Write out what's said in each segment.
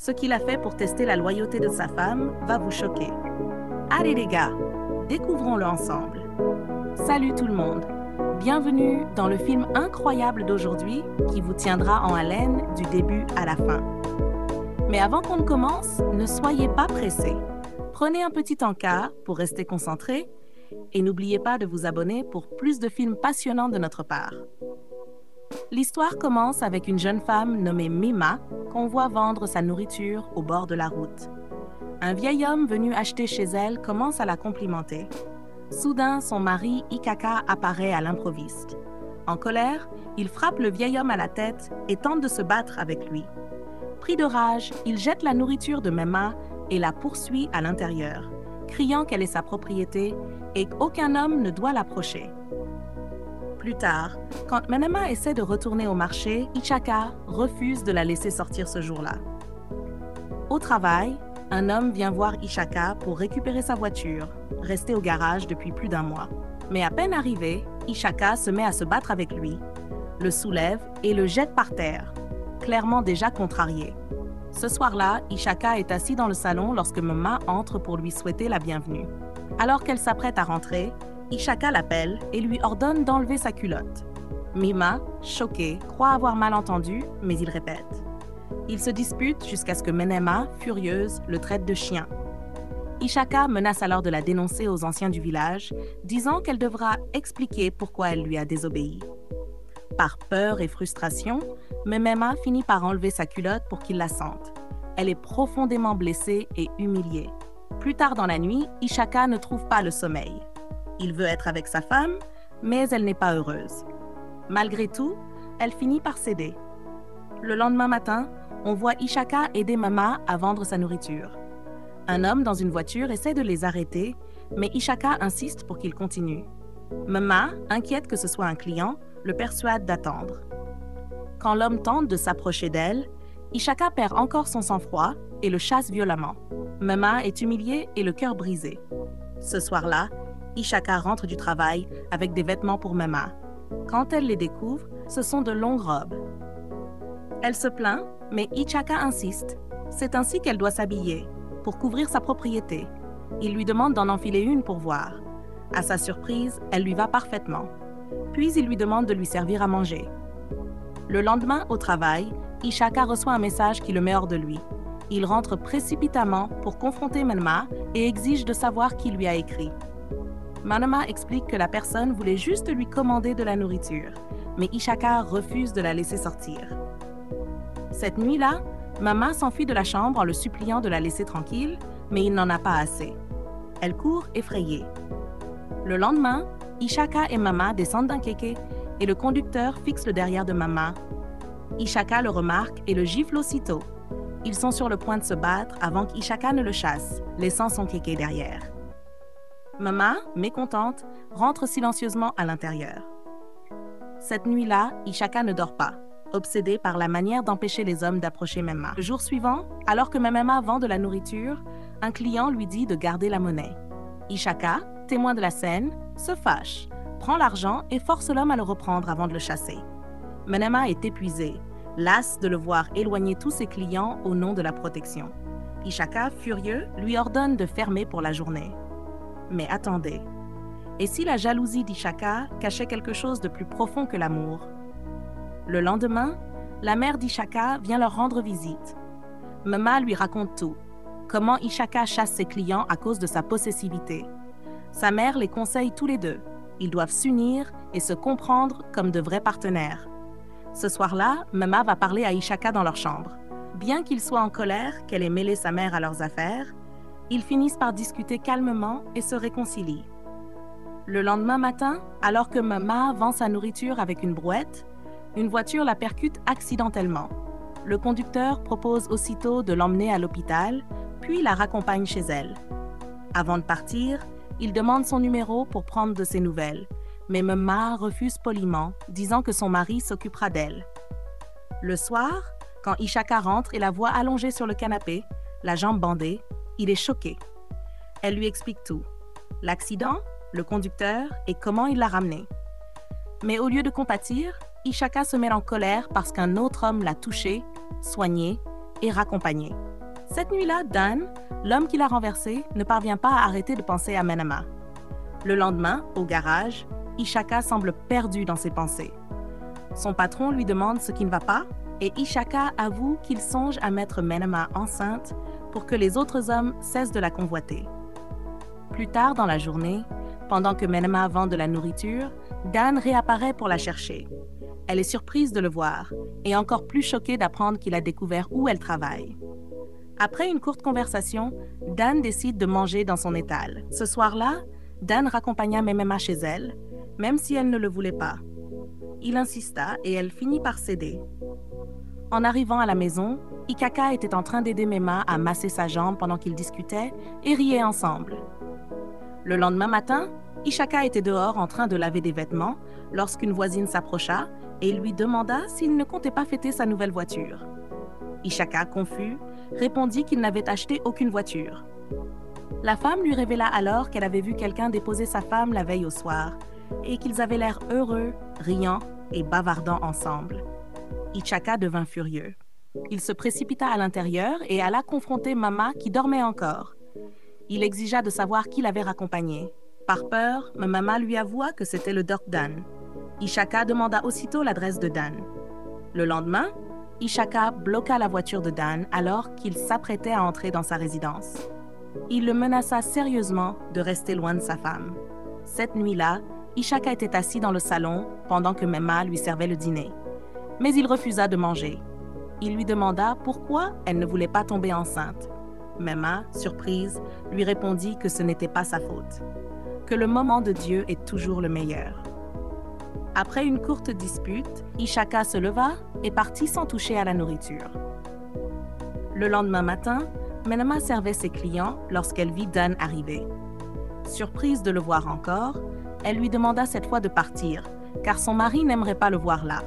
Ce qu'il a fait pour tester la loyauté de sa femme va vous choquer. Allez les gars, découvrons-le ensemble. Salut tout le monde, bienvenue dans le film incroyable d'aujourd'hui qui vous tiendra en haleine du début à la fin. Mais avant qu'on ne commence, ne soyez pas pressés. Prenez un petit encart pour rester concentré et n'oubliez pas de vous abonner pour plus de films passionnants de notre part. L'histoire commence avec une jeune femme nommée Mima qu'on voit vendre sa nourriture au bord de la route. Un vieil homme venu acheter chez elle commence à la complimenter. Soudain, son mari, Ikaka, apparaît à l'improviste. En colère, il frappe le vieil homme à la tête et tente de se battre avec lui. Pris de rage, il jette la nourriture de Mima et la poursuit à l'intérieur, criant qu'elle est sa propriété et qu'aucun homme ne doit l'approcher. Plus tard, quand Mima essaie de retourner au marché, Ichaka refuse de la laisser sortir ce jour-là. Au travail, un homme vient voir Ichaka pour récupérer sa voiture, restée au garage depuis plus d'un mois. Mais à peine arrivé, Ichaka se met à se battre avec lui, le soulève et le jette par terre, clairement déjà contrarié. Ce soir-là, Ichaka est assis dans le salon lorsque Mima entre pour lui souhaiter la bienvenue. Alors qu'elle s'apprête à rentrer, Ichaka l'appelle et lui ordonne d'enlever sa culotte. Mima, choquée, croit avoir mal entendu, mais il répète. Ils se disputent jusqu'à ce que Mima, furieuse, le traite de chien. Ichaka menace alors de la dénoncer aux anciens du village, disant qu'elle devra expliquer pourquoi elle lui a désobéi. Par peur et frustration, Mima finit par enlever sa culotte pour qu'il la sente. Elle est profondément blessée et humiliée. Plus tard dans la nuit, Ichaka ne trouve pas le sommeil. Il veut être avec sa femme, mais elle n'est pas heureuse. Malgré tout, elle finit par céder. Le lendemain matin, on voit Ichaka aider Mima à vendre sa nourriture. Un homme dans une voiture essaie de les arrêter, mais Ichaka insiste pour qu'ils continuent. Mima, inquiète que ce soit un client, le persuade d'attendre. Quand l'homme tente de s'approcher d'elle, Ichaka perd encore son sang-froid et le chasse violemment. Mima est humiliée et le cœur brisé. Ce soir-là, Ichaka rentre du travail avec des vêtements pour Mima. Quand elle les découvre, ce sont de longues robes. Elle se plaint, mais Ichaka insiste. C'est ainsi qu'elle doit s'habiller, pour couvrir sa propriété. Il lui demande d'en enfiler une pour voir. À sa surprise, elle lui va parfaitement. Puis il lui demande de lui servir à manger. Le lendemain, au travail, Ichaka reçoit un message qui le met hors de lui. Il rentre précipitamment pour confronter Mima et exige de savoir qui lui a écrit. Mima explique que la personne voulait juste lui commander de la nourriture, mais Ichaka refuse de la laisser sortir. Cette nuit-là, Mima s'enfuit de la chambre en le suppliant de la laisser tranquille, mais il n'en a pas assez. Elle court effrayée. Le lendemain, Ichaka et Mima descendent d'un kéké et le conducteur fixe le derrière de Mima. Ichaka le remarque et le gifle aussitôt. Ils sont sur le point de se battre avant qu'Ichaka ne le chasse, laissant son kéké derrière. Mima, mécontente, rentre silencieusement à l'intérieur. Cette nuit-là, Ichaka ne dort pas, obsédé par la manière d'empêcher les hommes d'approcher Mima. Le jour suivant, alors que Mima vend de la nourriture, un client lui dit de garder la monnaie. Ichaka, témoin de la scène, se fâche, prend l'argent et force l'homme à le reprendre avant de le chasser. Mima est épuisée, lasse de le voir éloigner tous ses clients au nom de la protection. Ichaka, furieux, lui ordonne de fermer pour la journée. Mais attendez, et si la jalousie d'Ichaka cachait quelque chose de plus profond que l'amour? Le lendemain, la mère d'Ichaka vient leur rendre visite. Mima lui raconte tout, comment Ichaka chasse ses clients à cause de sa possessivité. Sa mère les conseille tous les deux. Ils doivent s'unir et se comprendre comme de vrais partenaires. Ce soir-là, Mima va parler à Ichaka dans leur chambre. Bien qu'il soit en colère qu'elle ait mêlé sa mère à leurs affaires, ils finissent par discuter calmement et se réconcilient. Le lendemain matin, alors que Mima vend sa nourriture avec une brouette, une voiture la percute accidentellement. Le conducteur propose aussitôt de l'emmener à l'hôpital, puis la raccompagne chez elle. Avant de partir, il demande son numéro pour prendre de ses nouvelles, mais Mima refuse poliment, disant que son mari s'occupera d'elle. Le soir, quand Ichaka rentre et la voit allongée sur le canapé, la jambe bandée, il est choqué. Elle lui explique tout. L'accident, le conducteur et comment il l'a ramené. Mais au lieu de compatir, Ichaka se met en colère parce qu'un autre homme l'a touchée, soignée et raccompagné. Cette nuit-là, Dan, l'homme qui l'a renversé, ne parvient pas à arrêter de penser à Menama. Le lendemain, au garage, Ishaka semble perdu dans ses pensées. Son patron lui demande ce qui ne va pas et Ishaka avoue qu'il songe à mettre Menama enceinte pour que les autres hommes cessent de la convoiter. Plus tard dans la journée, pendant que Menama vend de la nourriture, Dan réapparaît pour la chercher. Elle est surprise de le voir et encore plus choquée d'apprendre qu'il a découvert où elle travaille. Après une courte conversation, Dan décide de manger dans son étal. Ce soir-là, Dan raccompagna Menama chez elle, même si elle ne le voulait pas. Il insista et elle finit par céder. En arrivant à la maison, Ikaka était en train d'aider Menama à masser sa jambe pendant qu'ils discutaient et riaient ensemble. Le lendemain matin, Ishaka était dehors en train de laver des vêtements lorsqu'une voisine s'approcha et lui demanda s'il ne comptait pas fêter sa nouvelle voiture. Ishaka, confus, répondit qu'il n'avait acheté aucune voiture. La femme lui révéla alors qu'elle avait vu quelqu'un déposer sa femme la veille au soir et qu'ils avaient l'air heureux, riant et bavardant ensemble. Ishaka devint furieux. Il se précipita à l'intérieur et alla confronter Mama qui dormait encore. Il exigea de savoir qui l'avait raccompagné. Par peur, Mama lui avoua que c'était le Doc Dan. Ishaka demanda aussitôt l'adresse de Dan. Le lendemain, Ishaka bloqua la voiture de Dan alors qu'il s'apprêtait à entrer dans sa résidence. Il le menaça sérieusement de rester loin de sa femme. Cette nuit-là, Ishaka était assis dans le salon pendant que Mema lui servait le dîner. Mais il refusa de manger. Il lui demanda pourquoi elle ne voulait pas tomber enceinte. Mema, surprise, lui répondit que ce n'était pas sa faute, que le moment de Dieu est toujours le meilleur. Après une courte dispute, Ishaka se leva et partit sans toucher à la nourriture. Le lendemain matin, Menama servait ses clients lorsqu'elle vit Dan arriver. Surprise de le voir encore, elle lui demanda cette fois de partir, car son mari n'aimerait pas le voir là.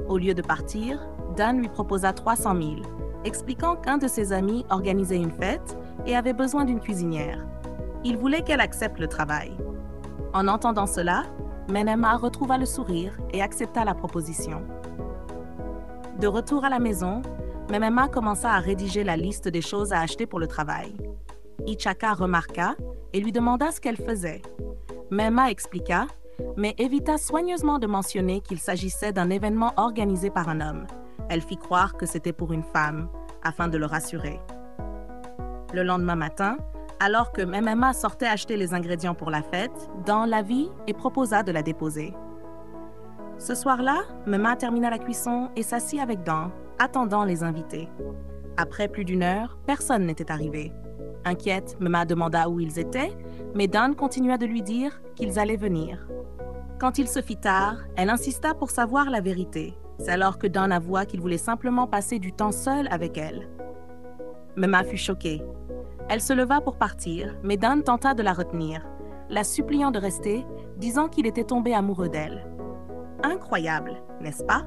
Au lieu de partir, Dan lui proposa 300 000, expliquant qu'un de ses amis organisait une fête et avait besoin d'une cuisinière. Il voulait qu'elle accepte le travail. En entendant cela, Menema retrouva le sourire et accepta la proposition. De retour à la maison, Menema commença à rédiger la liste des choses à acheter pour le travail. Ishaka remarqua et lui demanda ce qu'elle faisait. Menema expliqua, mais évita soigneusement de mentionner qu'il s'agissait d'un événement organisé par un homme. Elle fit croire que c'était pour une femme, afin de le rassurer. Le lendemain matin, alors que Menema sortait acheter les ingrédients pour la fête, Dan la vit et proposa de la déposer. Ce soir-là, Menema termina la cuisson et s'assit avec Dan, attendant les invités. Après plus d'une heure, personne n'était arrivé. Inquiète, Menema demanda où ils étaient, mais Dan continua de lui dire qu'ils allaient venir. Quand il se fit tard, elle insista pour savoir la vérité. C'est alors que Dan avoua qu'il voulait simplement passer du temps seul avec elle. Menema fut choquée. Elle se leva pour partir, mais Dan tenta de la retenir, la suppliant de rester, disant qu'il était tombé amoureux d'elle. Incroyable, n'est-ce pas?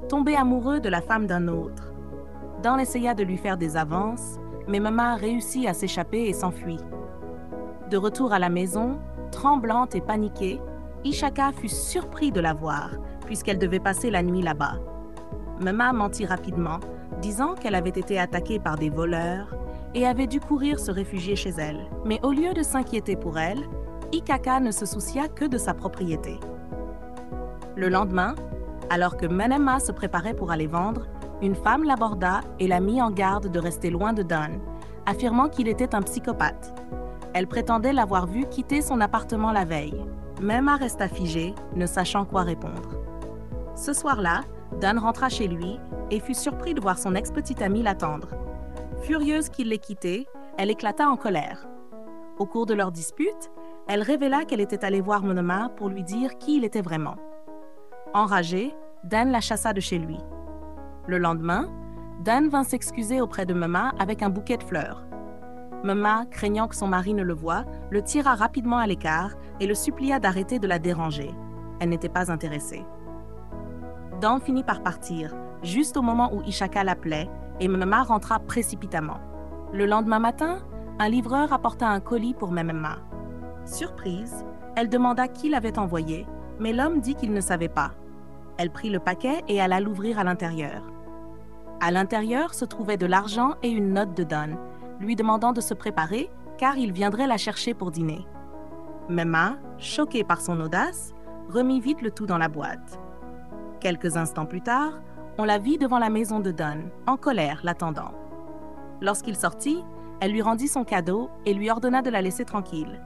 Tomber amoureux de la femme d'un autre. Dan essaya de lui faire des avances, mais Menema réussit à s'échapper et s'enfuit. De retour à la maison, tremblante et paniquée, Ishaka fut surpris de la voir, puisqu'elle devait passer la nuit là-bas. Menema mentit rapidement, disant qu'elle avait été attaquée par des voleurs et avait dû courir se réfugier chez elle. Mais au lieu de s'inquiéter pour elle, Ikaka ne se soucia que de sa propriété. Le lendemain, alors que Menema se préparait pour aller vendre, une femme l'aborda et la mit en garde de rester loin de Dan, affirmant qu'il était un psychopathe. Elle prétendait l'avoir vu quitter son appartement la veille. Menema resta figée, ne sachant quoi répondre. Ce soir-là, Dan rentra chez lui et fut surpris de voir son ex-petite amie l'attendre. Furieuse qu'il l'ait quitté, elle éclata en colère. Au cours de leur dispute, elle révéla qu'elle était allée voir Menema pour lui dire qui il était vraiment. Enragé, Dan la chassa de chez lui. Le lendemain, Dan vint s'excuser auprès de Menema avec un bouquet de fleurs. Menema, craignant que son mari ne le voie, le tira rapidement à l'écart et le supplia d'arrêter de la déranger. Elle n'était pas intéressée. Dan finit par partir, juste au moment où Ishaka l'appelait, et Menema rentra précipitamment. Le lendemain matin, un livreur apporta un colis pour Menema. Surprise, elle demanda qui l'avait envoyé, mais l'homme dit qu'il ne savait pas. Elle prit le paquet et alla l'ouvrir à l'intérieur. À l'intérieur se trouvait de l'argent et une note de Don, lui demandant de se préparer car il viendrait la chercher pour dîner. Memma, choquée par son audace, remit vite le tout dans la boîte. Quelques instants plus tard, on la vit devant la maison de Don, en colère, l'attendant. Lorsqu'il sortit, elle lui rendit son cadeau et lui ordonna de la laisser tranquille.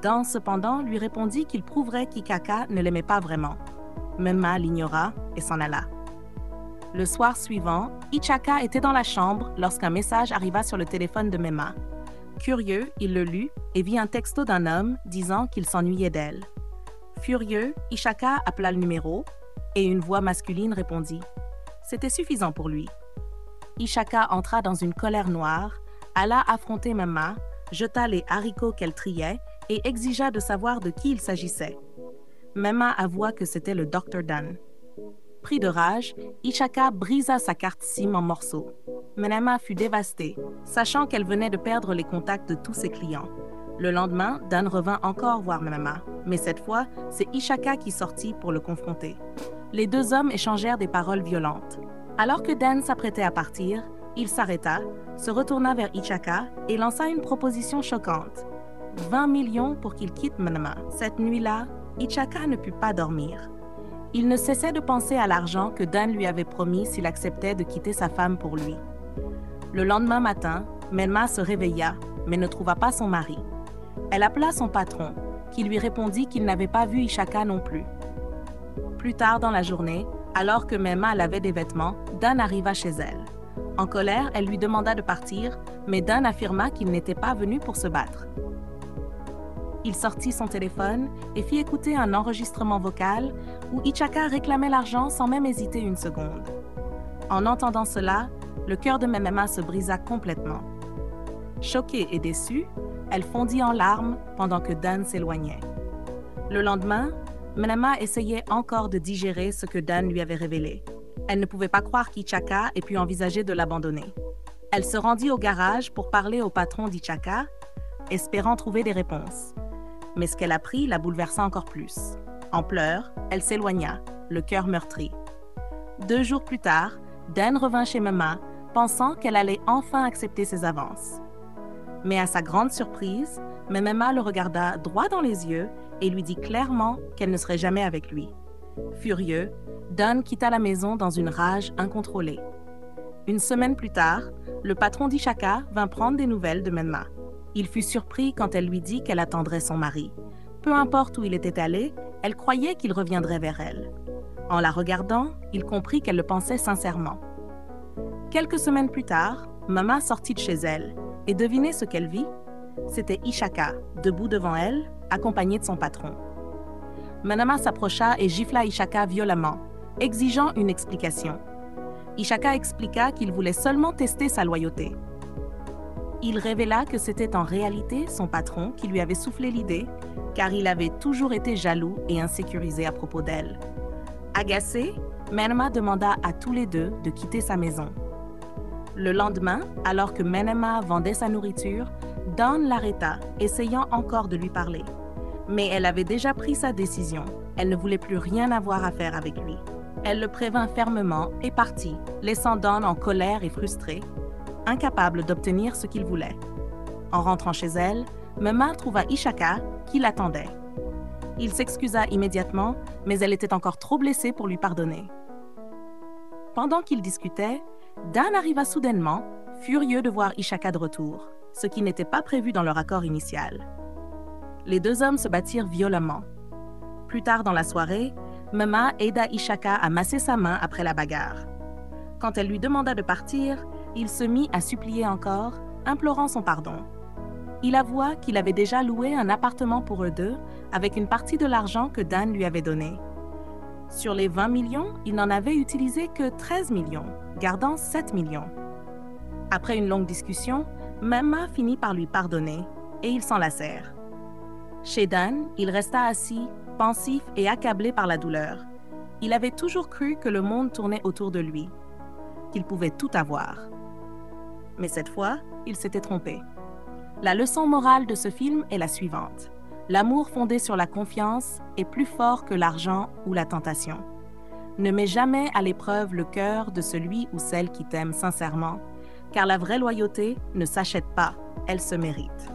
Don, cependant, lui répondit qu'il prouverait qu'Ichaka ne l'aimait pas vraiment. Memma l'ignora et s'en alla. Le soir suivant, Ichaka était dans la chambre lorsqu'un message arriva sur le téléphone de Memma. Curieux, il le lut et vit un texto d'un homme disant qu'il s'ennuyait d'elle. Furieux, Ichaka appela le numéro et une voix masculine répondit. C'était suffisant pour lui. Ichaka entra dans une colère noire, alla affronter Memma, jeta les haricots qu'elle triait et exigea de savoir de qui il s'agissait. Memma avoua que c'était le Dr. Don. Pris de rage, Ichaka brisa sa carte SIM en morceaux. Memma fut dévastée, sachant qu'elle venait de perdre les contacts de tous ses clients. Le lendemain, Dan revint encore voir Memma, mais cette fois, c'est Ichaka qui sortit pour le confronter. Les deux hommes échangèrent des paroles violentes. Alors que Dan s'apprêtait à partir, il s'arrêta, se retourna vers Ichaka et lança une proposition choquante. 20 millions pour qu'il quitte Memma. Cette nuit-là, Ichaka ne put pas dormir. Il ne cessait de penser à l'argent que Dan lui avait promis s'il acceptait de quitter sa femme pour lui. Le lendemain matin, Memma se réveilla, mais ne trouva pas son mari. Elle appela son patron, qui lui répondit qu'il n'avait pas vu Ichaka non plus. Plus tard dans la journée, alors que Memma lavait des vêtements, Dan arriva chez elle. En colère, elle lui demanda de partir, mais Dan affirma qu'il n'était pas venu pour se battre. Il sortit son téléphone et fit écouter un enregistrement vocal où Ichaka réclamait l'argent sans même hésiter une seconde. En entendant cela, le cœur de Memma se brisa complètement. Choquée et déçue, elle fondit en larmes pendant que Dan s'éloignait. Le lendemain, Memma essayait encore de digérer ce que Dan lui avait révélé. Elle ne pouvait pas croire qu'Ichaka ait pu envisager de l'abandonner. Elle se rendit au garage pour parler au patron d'Ichaka, espérant trouver des réponses. Mais ce qu'elle apprit la bouleversa encore plus. En pleurs, elle s'éloigna, le cœur meurtri. 2 jours plus tard, Dan revint chez Memma, pensant qu'elle allait enfin accepter ses avances. Mais à sa grande surprise, Memma le regarda droit dans les yeux et lui dit clairement qu'elle ne serait jamais avec lui. Furieux, Dan quitta la maison dans une rage incontrôlée. Une semaine plus tard, le patron d'Ichaka vint prendre des nouvelles de Memma. Il fut surpris quand elle lui dit qu'elle attendrait son mari. Peu importe où il était allé, elle croyait qu'il reviendrait vers elle. En la regardant, il comprit qu'elle le pensait sincèrement. Quelques semaines plus tard, Memma sortit de chez elle, et devinez ce qu'elle vit? C'était Ichaka, debout devant elle, accompagné de son patron. Memma s'approcha et gifla Ichaka violemment, exigeant une explication. Ichaka expliqua qu'il voulait seulement tester sa loyauté. Il révéla que c'était en réalité son patron qui lui avait soufflé l'idée, car il avait toujours été jaloux et insécurisé à propos d'elle. Agacée, Memma demanda à tous les deux de quitter sa maison. Le lendemain, alors que Memma vendait sa nourriture, Don l'arrêta, essayant encore de lui parler. Mais elle avait déjà pris sa décision. Elle ne voulait plus rien avoir à faire avec lui. Elle le prévint fermement et partit, laissant Don en colère et frustré, incapable d'obtenir ce qu'il voulait. En rentrant chez elle, Memma trouva Ichaka qui l'attendait. Il s'excusa immédiatement, mais elle était encore trop blessée pour lui pardonner. Pendant qu'ils discutaient, Dan arriva soudainement, furieux de voir Ichaka de retour, ce qui n'était pas prévu dans leur accord initial. Les deux hommes se battirent violemment. Plus tard dans la soirée, Memma aida Ichaka à masser sa main après la bagarre. Quand elle lui demanda de partir, il se mit à supplier encore, implorant son pardon. Il avoua qu'il avait déjà loué un appartement pour eux deux avec une partie de l'argent que Dan lui avait donné. Sur les 20 millions, il n'en avait utilisé que 13 millions, gardant 7 millions. Après une longue discussion, Memma finit par lui pardonner et ils s'enlacèrent. Chez Dan, il resta assis, pensif et accablé par la douleur. Il avait toujours cru que le monde tournait autour de lui, qu'il pouvait tout avoir. Mais cette fois, il s'était trompé. La leçon morale de ce film est la suivante. L'amour fondé sur la confiance est plus fort que l'argent ou la tentation. Ne mets jamais à l'épreuve le cœur de celui ou celle qui t'aime sincèrement, car la vraie loyauté ne s'achète pas, elle se mérite.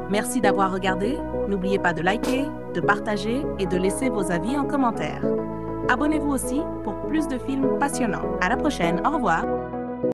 Merci d'avoir regardé. N'oubliez pas de liker, de partager et de laisser vos avis en commentaire. Abonnez-vous aussi pour plus de films passionnants. À la prochaine. Au revoir.